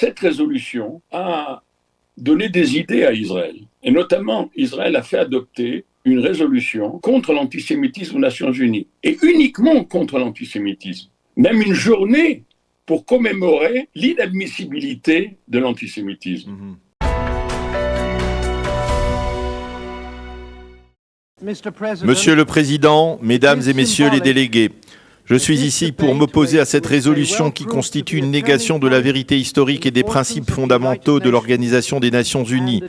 cette résolution a donné des idées à Israël. Et notamment, Israël a fait adopter une résolution contre l'antisémitisme aux Nations Unies. Et uniquement contre l'antisémitisme. Même une journée pour commémorer l'inadmissibilité de l'antisémitisme. Monsieur le Président, Mesdames et Messieurs les délégués, je suis ici pour m'opposer à cette résolution qui constitue une négation de la vérité historique et des principes fondamentaux de l'Organisation des Nations Unies.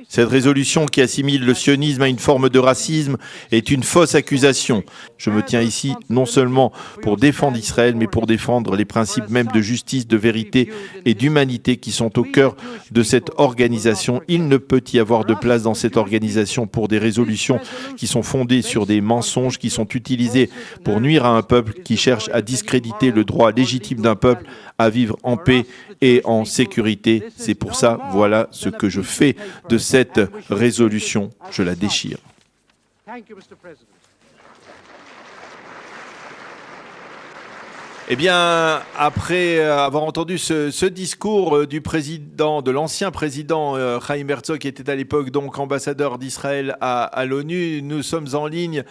Cette résolution qui assimile le sionisme à une forme de racisme est une fausse accusation. Je me tiens ici non seulement pour défendre Israël, mais pour défendre les principes même de justice, de vérité et d'humanité qui sont au cœur de cette organisation. Il ne peut y avoir de place dans cette organisation pour des résolutions qui sont fondées sur des mensonges, qui sont utilisés pour nuire à un peuple qui cherche à discréditer le droit légitime d'un peuple à vivre en paix et en sécurité. C'est pour ça, voilà ce que je fais de cette résolution. Je la déchire. Eh bien, après avoir entendu ce discours du président, de l'ancien président Chaim Herzog, qui était à l'époque donc ambassadeur d'Israël à l'ONU, nous sommes en ligne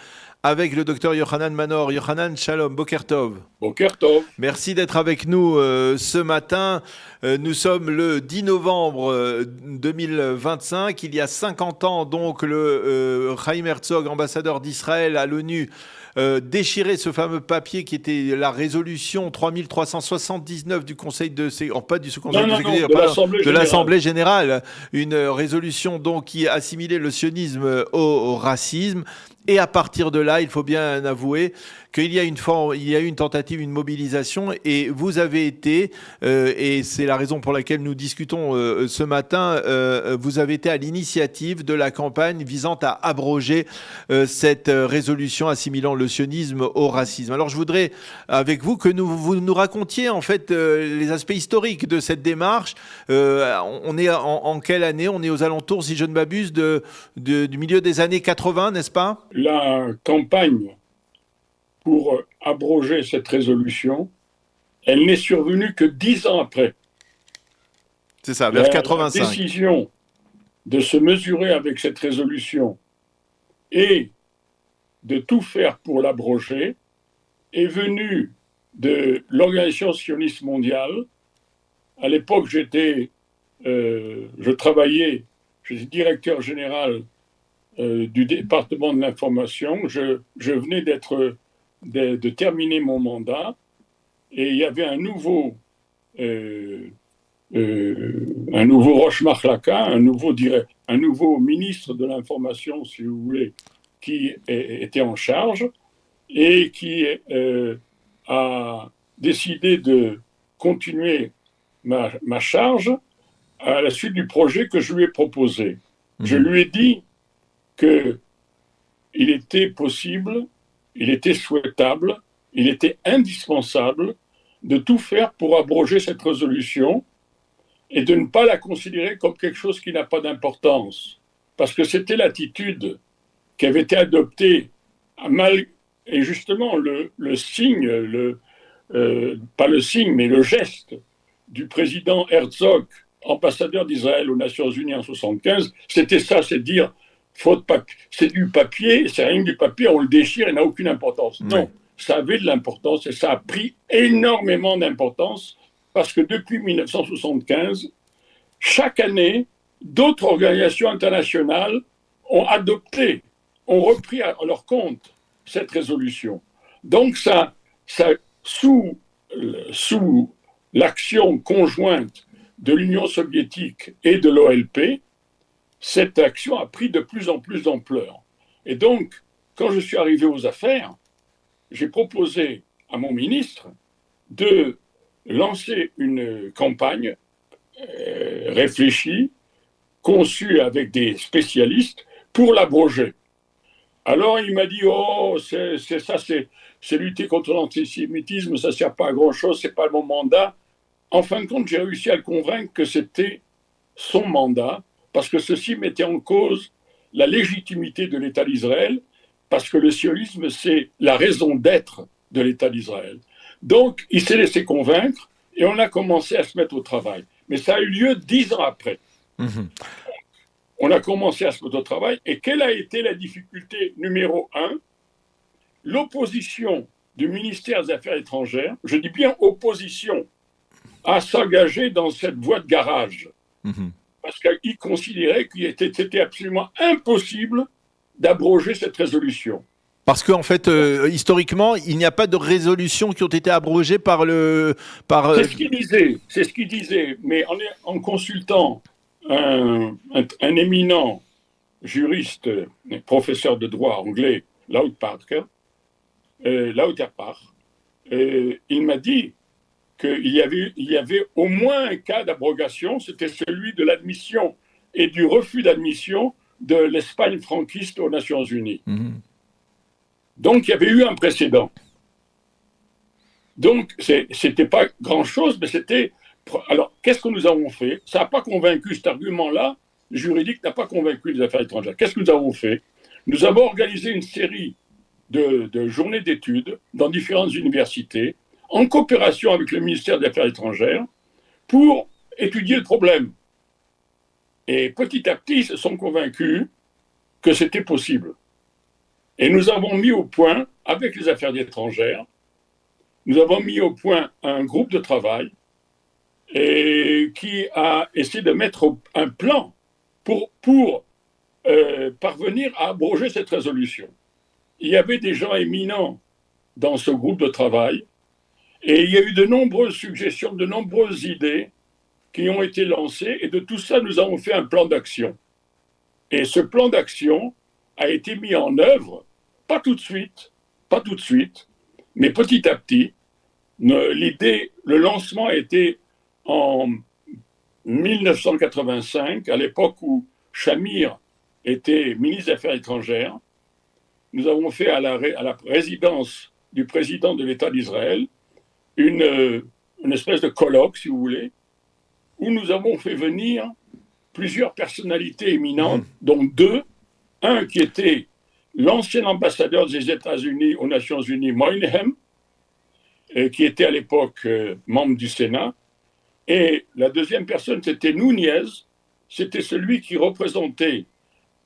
avec le docteur Yochanan Manor. Yochanan, shalom, boker tov. Boker tov. Merci d'être avec nous ce matin. Nous sommes le 10 novembre 2025. Il y a 50 ans, donc, le Chaim Herzog, ambassadeur d'Israël à l'ONU, déchirer ce fameux papier qui était la résolution 3379 du Conseil de l'Assemblée générale, une résolution donc qui assimilait le sionisme au racisme. Et à partir de là, il faut bien avouer qu'il y a une tentative, une mobilisation, et vous avez été, et c'est la raison pour laquelle nous discutons ce matin, vous avez été à l'initiative de la campagne visant à abroger cette résolution assimilant le sionisme au racisme. Alors je voudrais, avec vous, que vous nous racontiez en fait les aspects historiques de cette démarche. On est en quelle année? On est aux alentours, si je ne m'abuse, du milieu des années 80, n'est-ce pas? La campagne pour abroger cette résolution, elle n'est survenue que 10 ans après. C'est ça, vers 85. La décision de se mesurer avec cette résolution et de tout faire pour l'abroger est venue de l'Organisation sioniste mondiale. À l'époque, j'étais directeur général du département de l'information. Je venais de terminer mon mandat et il y avait un nouveau Rosh Machlaka, un nouveau ministre de l'information, si vous voulez, qui était en charge et qui a décidé de continuer ma charge à la suite du projet que je lui ai proposé. Je lui ai dit qu'il était possible, il était souhaitable, il était indispensable de tout faire pour abroger cette résolution et de ne pas la considérer comme quelque chose qui n'a pas d'importance. Parce que c'était l'attitude qui avait été adoptée et justement le signe, pas le signe, mais le geste du président Herzog, ambassadeur d'Israël aux Nations Unies en 1975, c'était ça, c'est dire c'est du papier, c'est rien que du papier, on le déchire, il n'a aucune importance. Oui. Non, ça avait de l'importance et ça a pris énormément d'importance parce que depuis 1975, chaque année, d'autres organisations internationales ont repris à leur compte cette résolution. Donc ça sous l'action conjointe de l'Union soviétique et de l'OLP, cette action a pris de plus en plus d'ampleur. Et donc, quand je suis arrivé aux affaires, j'ai proposé à mon ministre de lancer une campagne réfléchie, conçue avec des spécialistes pour l'abroger. Alors il m'a dit « Oh, c'est lutter contre l'antisémitisme, ça ne sert pas à grand-chose, ce n'est pas mon mandat ». En fin de compte, j'ai réussi à le convaincre que c'était son mandat, parce que ceci mettait en cause la légitimité de l'État d'Israël, parce que le sionisme, c'est la raison d'être de l'État d'Israël. Donc, il s'est laissé convaincre et on a commencé à se mettre au travail. Mais ça a eu lieu 10 ans après. On a commencé à se mettre au travail. Et quelle a été la difficulté numéro 1? L'opposition du ministère des Affaires étrangères, je dis bien opposition, à s'engager dans cette voie de garage. Parce qu'il considérait qu'il était absolument impossible d'abroger cette résolution. Parce qu'en fait, historiquement, il n'y a pas de résolutions qui ont été abrogées par le... C'est ce qu'il disait. Mais en consultant un éminent juriste, professeur de droit anglais, Lowell Parker, il m'a dit qu'il y avait au moins un cas d'abrogation, c'était celui de l'admission et du refus d'admission de l'Espagne franquiste aux Nations Unies. Donc, il y avait eu un précédent. Donc, c'était pas grand-chose, mais c'était... Alors, qu'est-ce que nous avons fait? Ça n'a pas convaincu, cet argument-là, juridique n'a pas convaincu les affaires étrangères. Qu'est-ce que nous avons fait? Nous avons organisé une série de journées d'études dans différentes universités, en coopération avec le ministère des Affaires étrangères, pour étudier le problème. Et petit à petit, ils se sont convaincus que c'était possible. Et nous avons mis au point, avec les affaires étrangères, nous avons mis au point un groupe de travail qui a essayé de mettre un plan pour parvenir à abroger cette résolution. Il y avait des gens éminents dans ce groupe de travail et il y a eu de nombreuses suggestions, de nombreuses idées qui ont été lancées et de tout ça, nous avons fait un plan d'action. Et ce plan d'action a été mis en œuvre, pas tout de suite, mais petit à petit. Le lancement a été en 1985, à l'époque où Shamir était ministre des Affaires étrangères. Nous avons fait à la résidence du président de l'État d'Israël une espèce de colloque, si vous voulez, où nous avons fait venir plusieurs personnalités éminentes, dont deux. Un qui était l'ancien ambassadeur des États-Unis aux Nations Unies, Moynihan, qui était à l'époque membre du Sénat. Et la deuxième personne, c'était Núñez, c'était celui qui représentait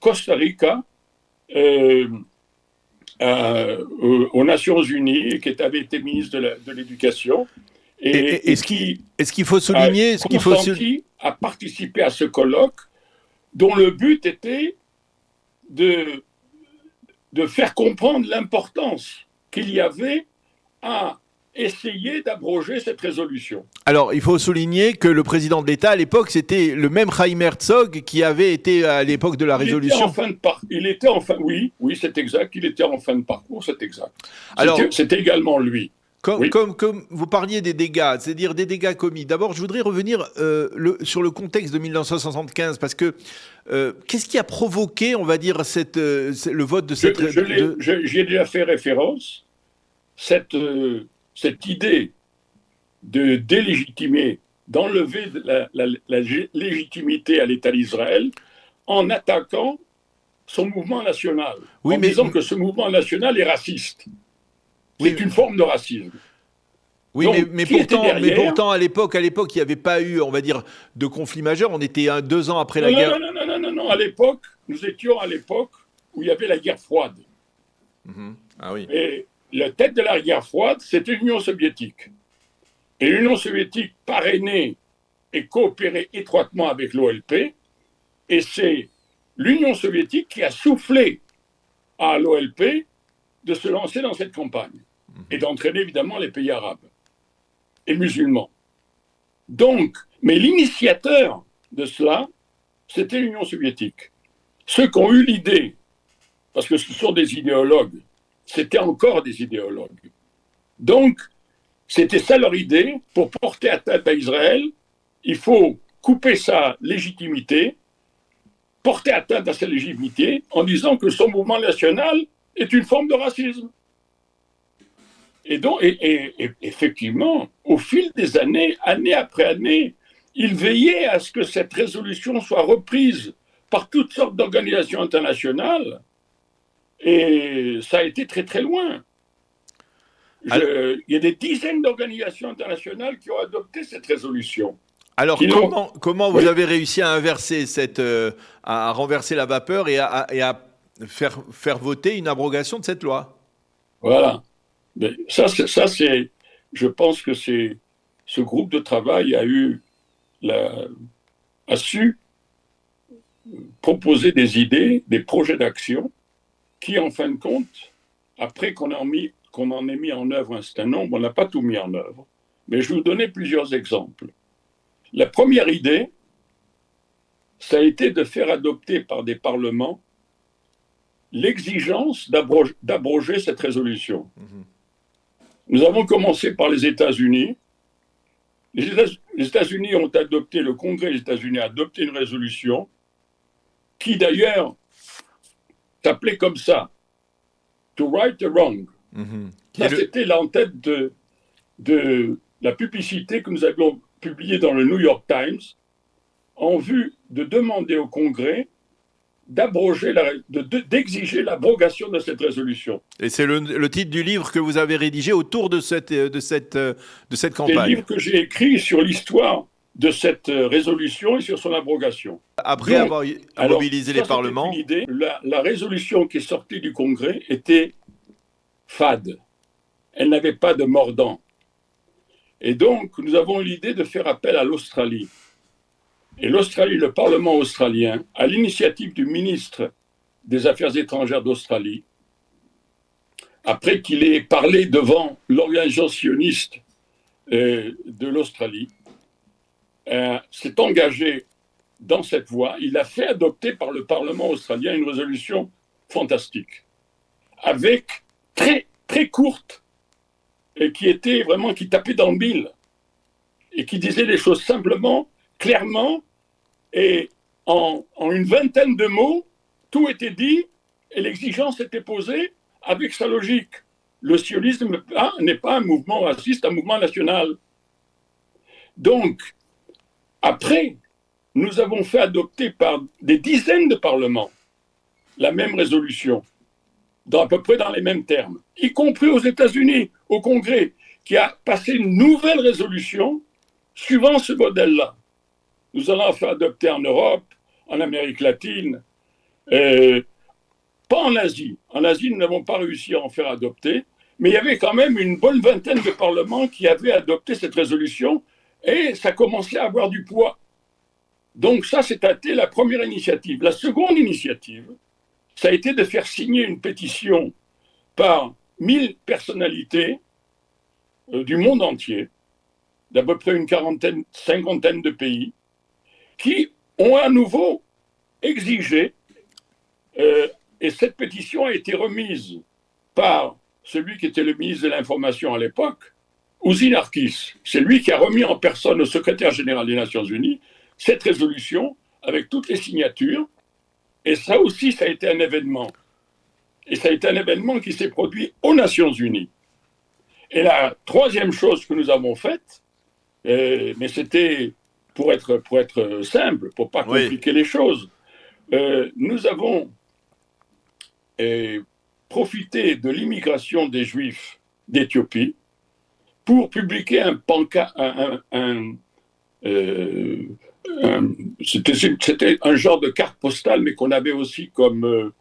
Costa Rica aux Nations Unies et qui avait été ministre de l'Éducation. Est-ce qu'il faut souligner... a participé à ce colloque dont le but était de faire comprendre l'importance qu'il y avait à essayer d'abroger cette résolution. Alors, il faut souligner que le président de l'État, à l'époque, c'était le même Chaim Herzog qui avait été à l'époque de la résolution. Oui, c'est exact. Il était en fin de parcours, c'est exact. C'était également lui. Comme vous parliez des dégâts, c'est-à-dire des dégâts commis. D'abord, je voudrais revenir sur le contexte de 1975, parce que qu'est-ce qui a provoqué, on va dire, le vote de cette... J'y ai déjà fait référence. Cette idée de délégitimer, d'enlever la légitimité à l'État d'Israël en attaquant son mouvement national, disant que ce mouvement national est raciste. C'est une forme de racisme. Oui, donc, mais pourtant, à l'époque, il n'y avait pas eu, on va dire, de conflit majeur. On était 2 ans après la guerre. Non. À l'époque, nous étions à l'époque où il y avait la guerre froide. Ah oui. Et la tête de la guerre froide, c'était l'Union soviétique. Et l'Union soviétique parrainait et coopérait étroitement avec l'OLP. Et c'est l'Union soviétique qui a soufflé à l'OLP de se lancer dans cette campagne et d'entraîner évidemment les pays arabes et musulmans. Donc, mais l'initiateur de cela, c'était l'Union soviétique. Ceux qui ont eu l'idée, parce que ce sont des idéologues, c'était encore des idéologues. Donc, c'était ça leur idée, pour porter atteinte à Israël, il faut couper sa légitimité, porter atteinte à sa légitimité en disant que son mouvement national est une forme de racisme. Et donc, effectivement, au fil des années, année après année, il veillait à ce que cette résolution soit reprise par toutes sortes d'organisations internationales. Et ça a été très très loin. Il y a des dizaines d'organisations internationales qui ont adopté cette résolution. Alors, comment vous avez réussi à inverser à renverser la vapeur et à faire voter une abrogation de cette loi? Voilà. Mais je pense que ce groupe de travail a su proposer des idées, des projets d'action qui, en fin de compte, après qu'on en ait mis en œuvre un certain nombre, on n'a pas tout mis en œuvre. Mais je vais vous donner plusieurs exemples. La première idée, ça a été de faire adopter par des parlements l'exigence d'abroger cette résolution. Nous avons commencé par les États-Unis. Les États-Unis ont adopté, le Congrès des États-Unis a adopté une résolution qui d'ailleurs s'appelait comme ça, To Right a Wrong. Ça, c'était là en tête de la publicité que nous avions publiée dans le New York Times en vue de demander au Congrès d'exiger l'abrogation de cette résolution. Et c'est le titre du livre que vous avez rédigé autour de cette campagne. C'est le livre que j'ai écrit sur l'histoire de cette résolution et sur son abrogation. Après avoir mobilisé les parlements. La résolution qui est sortie du Congrès était fade. Elle n'avait pas de mordant. Et donc, nous avons l'idée de faire appel à l'Australie. Et l'Australie, le Parlement australien, à l'initiative du ministre des Affaires étrangères d'Australie, après qu'il ait parlé devant l'organisation sioniste de l'Australie, s'est engagé dans cette voie. Il a fait adopter par le Parlement australien une résolution fantastique, avec très, très courte, et qui tapait dans le mille, et qui disait les choses simplement, clairement, et en une vingtaine de mots, tout était dit, et l'exigence était posée avec sa logique. Le sionisme n'est pas un mouvement raciste, un mouvement national. Donc, après, nous avons fait adopter par des dizaines de parlements la même résolution, à peu près dans les mêmes termes, y compris aux États-Unis, au Congrès, qui a passé une nouvelle résolution suivant ce modèle-là. Nous allons faire adopter en Europe, en Amérique latine, pas en Asie. En Asie, nous n'avons pas réussi à en faire adopter, mais il y avait quand même une bonne vingtaine de parlements qui avaient adopté cette résolution et ça commençait à avoir du poids. Donc ça, c'était la première initiative. La seconde initiative, ça a été de faire signer une pétition par 1000 personnalités du monde entier, d'à peu près une cinquantaine de pays, qui ont à nouveau exigé, et cette pétition a été remise par celui qui était le ministre de l'Information à l'époque, Uzi Narkis. C'est lui qui a remis en personne au secrétaire général des Nations Unies cette résolution avec toutes les signatures, et ça aussi, ça a été un événement. Et ça a été un événement qui s'est produit aux Nations Unies. Et la troisième chose que nous avons faite, mais c'était pour être simple, pour ne pas compliquer les choses, nous avons profité de l'immigration des Juifs d'Éthiopie pour publier c'était un genre de carte postale, mais qu'on avait aussi comme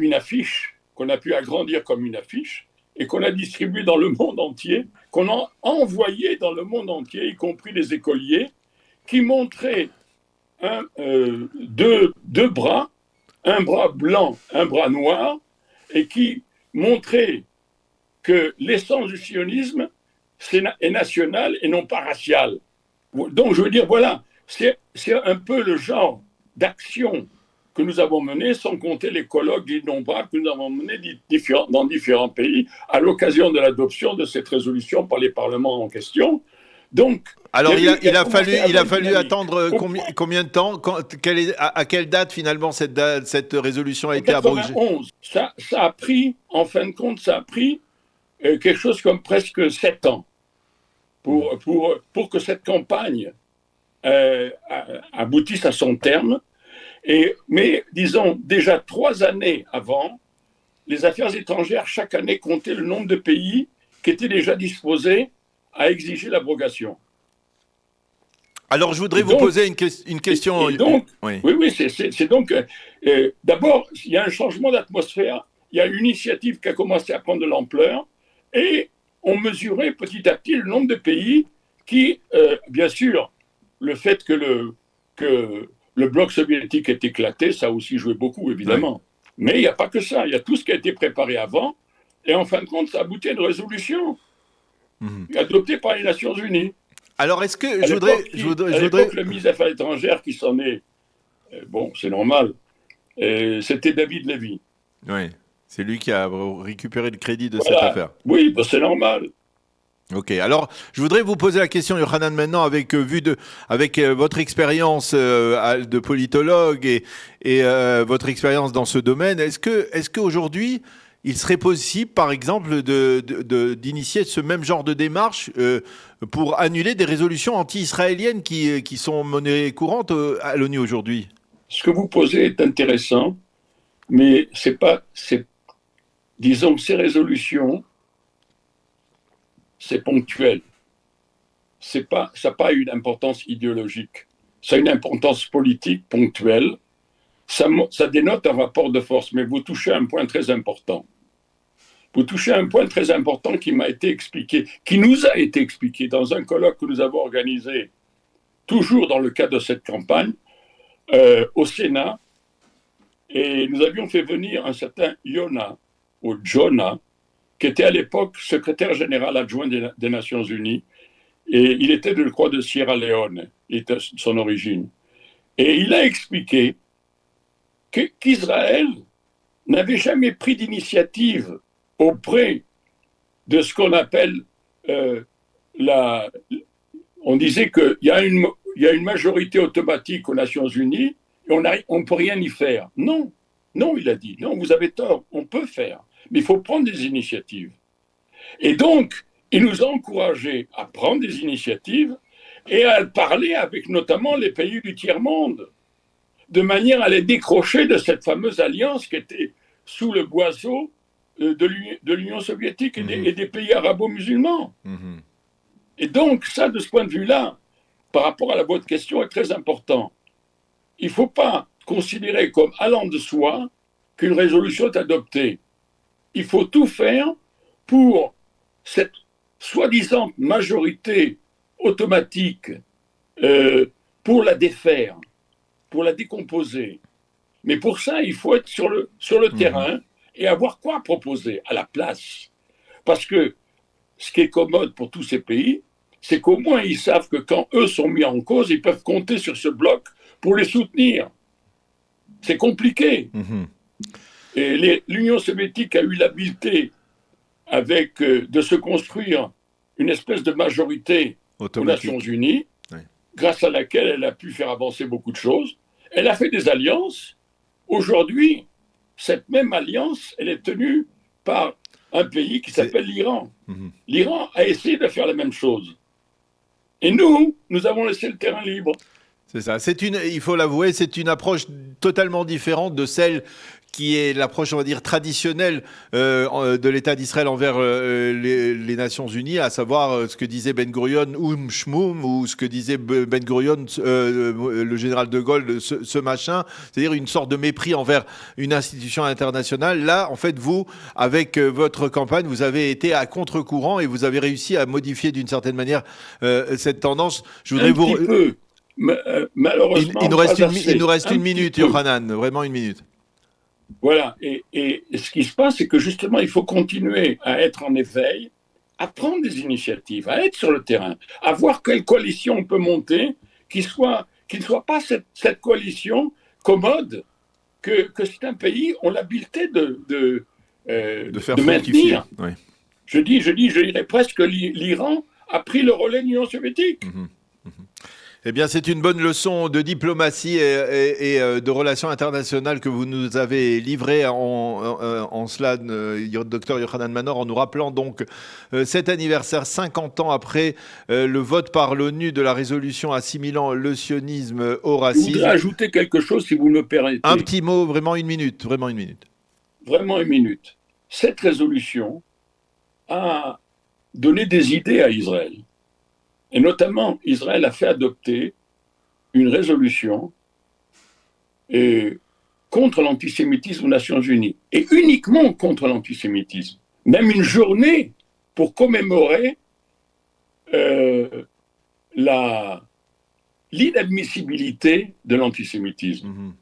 une affiche, qu'on a pu agrandir comme une affiche, et qu'on a distribué dans le monde entier, qu'on a envoyé dans le monde entier, y compris les écoliers, qui montrait deux bras, un bras blanc, un bras noir, et qui montrait que l'essence du sionisme est nationale et non pas raciale. Donc je veux dire, voilà, c'est un peu le genre d'action que nous avons mené, sans compter les colloques innombrables que nous avons menés dans différents pays, à l'occasion de l'adoption de cette résolution par les parlements en question. Donc, alors, il a fallu attendre combien de temps? À quelle date, finalement, cette résolution a été abrogée? Ça a pris, en fin de compte, quelque chose comme presque 7 ans pour que cette campagne aboutisse à son terme. Mais, disons, déjà 3 années avant, les affaires étrangères, chaque année, comptaient le nombre de pays qui étaient déjà disposés à exiger l'abrogation. Alors, je voudrais vous poser une question. Et donc, oui, c'est donc... d'abord, il y a un changement d'atmosphère, il y a une initiative qui a commencé à prendre de l'ampleur, et on mesurait petit à petit le nombre de pays qui, bien sûr, le fait que le bloc soviétique est éclaté, ça a aussi joué beaucoup, évidemment. Mais il n'y a pas que ça, il y a tout ce qui a été préparé avant, et en fin de compte, ça aboutit à une résolution adoptée par les Nations Unies. Alors, est-ce que à l'époque, le ministre des Affaires étrangères qui s'en est, bon, c'est normal, c'était David Levy. Oui, c'est lui qui a récupéré le crédit de cette affaire. Oui, ben c'est normal. Ok, alors je voudrais vous poser la question, Yohanan, maintenant, avec votre expérience de politologue et votre expérience dans ce domaine. Est-ce qu'aujourd'hui, il serait possible, par exemple, d'initier ce même genre de démarche pour annuler des résolutions anti-israéliennes qui sont monnaie courante à l'ONU aujourd'hui? Ce que vous posez est intéressant, mais disons que ces résolutions, c'est ponctuel. Ça n'a pas une importance idéologique. Ça a une importance politique ponctuelle. Ça dénote un rapport de force, mais vous touchez à un point très important. Vous touchez à un point très important qui m'a été expliqué, qui nous a été expliqué dans un colloque que nous avons organisé, toujours dans le cadre de cette campagne, au Sénat. Et nous avions fait venir un certain Yona, ou Jonah, qui était à l'époque secrétaire général adjoint des Nations Unies, et il était, je crois, de Sierra Leone, il était son origine. Et il a expliqué qu'Israël n'avait jamais pris d'initiative auprès de ce qu'on appelle on disait qu'il y a une majorité automatique aux Nations Unies et on ne peut rien y faire. Non, il a dit, non, vous avez tort, on peut faire, mais il faut prendre des initiatives. Et donc, il nous a encouragés à prendre des initiatives et à parler avec notamment les pays du tiers-monde, de manière à les décrocher de cette fameuse alliance qui était sous le boiseau de l'Union soviétique et des pays arabo-musulmans. Et donc, ça, de ce point de vue-là, par rapport à votre question, est très important. Il ne faut pas considérer comme allant de soi qu'une résolution est adoptée. Il faut tout faire pour cette soi-disant majorité automatique pour la défaire, pour la décomposer. Mais pour ça, il faut être sur le terrain et avoir quoi proposer à la place. Parce que ce qui est commode pour tous ces pays, c'est qu'au moins ils savent que quand eux sont mis en cause, ils peuvent compter sur ce bloc pour les soutenir. C'est compliqué. Et l'Union soviétique a eu l'habileté de se construire une espèce de majorité aux Nations Unies, grâce à laquelle elle a pu faire avancer beaucoup de choses. Elle a fait des alliances. Aujourd'hui, cette même alliance, elle est tenue par un pays qui s'appelle l'Iran. L'Iran a essayé de faire la même chose. Et nous avons laissé le terrain libre. C'est ça. Il faut l'avouer, c'est une approche totalement différente de celle qui est l'approche, on va dire, traditionnelle de l'État d'Israël envers les Nations Unies, à savoir ce que disait Ben Gurion, Shmoum, ou ce que disait Ben Gurion, le général de Gaulle, ce machin, c'est-à-dire une sorte de mépris envers une institution internationale. Là, en fait, vous, avec votre campagne, vous avez été à contre-courant et vous avez réussi à modifier d'une certaine manière cette tendance. Je voudrais un petit peu. Malheureusement, il nous reste une minute, Yohanan, vraiment une minute. Voilà, et ce qui se passe, c'est que justement, il faut continuer à être en éveil, à prendre des initiatives, à être sur le terrain, à voir quelle coalition on peut monter, qui ne soit pas cette coalition commode que certains pays ont l'habileté de faire maintenir. Oui. Je dirais presque que l'Iran a pris le relais de l'Union soviétique. Eh bien, c'est une bonne leçon de diplomatie et de relations internationales que vous nous avez livrée en cela, docteur Yohanan Manor, en nous rappelant donc cet anniversaire 50 ans après le vote par l'ONU de la résolution assimilant le sionisme au racisme. Je voudrais ajouter quelque chose, si vous me permettez. Un petit mot, vraiment une minute. Vraiment une minute. Cette résolution a donné des idées à Israël. Et notamment, Israël a fait adopter une résolution contre l'antisémitisme aux Nations Unies, et uniquement contre l'antisémitisme. Même une journée pour commémorer l'inadmissibilité de l'antisémitisme.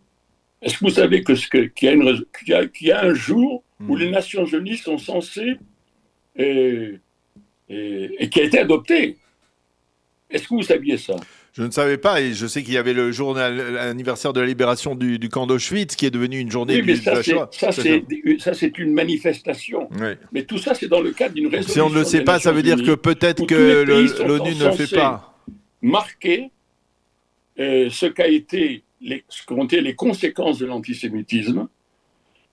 Est-ce que vous savez qu'il y a un jour où les Nations Unies sont censées, et qui a été adopté? Est-ce que vous saviez ça? Je ne savais pas, et je sais qu'il y avait le l'anniversaire de la libération du camp d'Auschwitz, qui est devenu une journée de la Shoah. Ça, c'est une manifestation. Oui. Mais tout ça, c'est dans le cadre d'une résolution. Si on ne le sait pas, ça veut dire que peut-être que l'ONU ne le fait pas. Marquer ce qu'ont été les conséquences de l'antisémitisme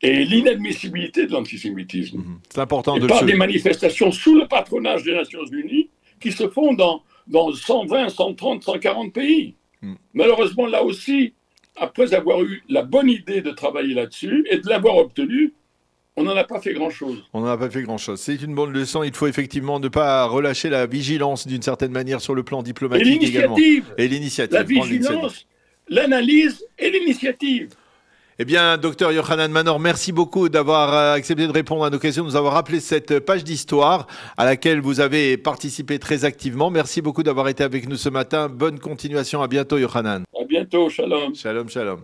et l'inadmissibilité de l'antisémitisme. C'est important et de par des manifestations sous le patronage des Nations Unies qui se font dans 120, 130, 140 pays. Malheureusement, là aussi, après avoir eu la bonne idée de travailler là-dessus et de l'avoir obtenue, on n'en a pas fait grand-chose. On n'en a pas fait grand-chose. C'est une bonne leçon. Il faut effectivement ne pas relâcher la vigilance d'une certaine manière sur le plan diplomatique également. Et l'initiative. La vigilance, l'analyse et l'initiative. Eh bien, docteur Yochanan Manor, merci beaucoup d'avoir accepté de répondre à nos questions, de nous avoir rappelé cette page d'histoire à laquelle vous avez participé très activement. Merci beaucoup d'avoir été avec nous ce matin. Bonne continuation. À bientôt, Yochanan. À bientôt. Shalom. Shalom, shalom.